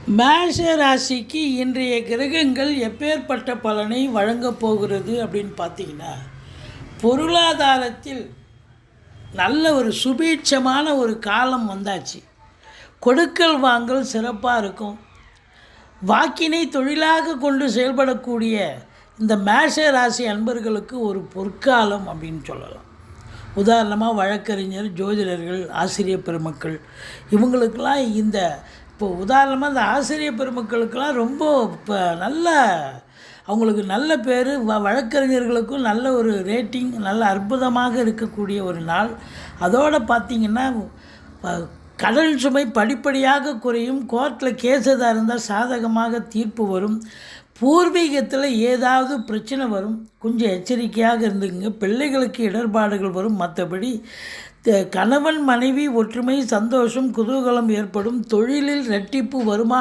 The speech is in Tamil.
மேஷ ராசிக்கு இன்றைய கிரகங்கள் எப்பேற்பட்ட பலனை வழங்கப் போகிறது அப்படின்னு பார்த்தீங்கன்னா, பொருளாதாரத்தில் நல்ல ஒரு சுபீட்சமான ஒரு காலம் வந்தாச்சு. கொடுக்கல் வாங்கல் சிறப்பாக இருக்கும். வாக்கினை தொழிலாக கொண்டு செயல்படக்கூடிய இந்த மேஷ ராசி அன்பர்களுக்கு ஒரு பொற்காலம் அப்படின்னு சொல்லலாம். உதாரணமாக வழக்கறிஞர், ஜோதிடர்கள், ஆசிரியர் பெருமக்கள் இவங்களுக்கெல்லாம் இப்போ உதாரணமாக இந்த ஆசிரியர் பெருமக்களுக்கெல்லாம் ரொம்ப இப்போ நல்ல அவங்களுக்கு நல்ல பேர், வழக்கறிஞர்களுக்கும் நல்ல ஒரு ரேட்டிங், நல்ல அற்புதமாக இருக்கக்கூடிய ஒரு நாள். அதோடு பார்த்திங்கன்னா கடன் சுமை படிப்படியாக குறையும். கோர்ட்டில் கேஸ் எதாக இருந்தால் சாதகமாக தீர்ப்பு வரும். பூர்வீகத்தில் ஏதாவது பிரச்சனை வரும், கொஞ்சம் எச்சரிக்கையாக இருந்துங்க. பிள்ளைகளுக்கு இடர்பாடுகள் வரும். மற்றபடி கணவன் மனைவி ஒற்றுமை, சந்தோஷம், குதூகலம் ஏற்படும். தொழிலில் இரட்டிப்பு வருமானம்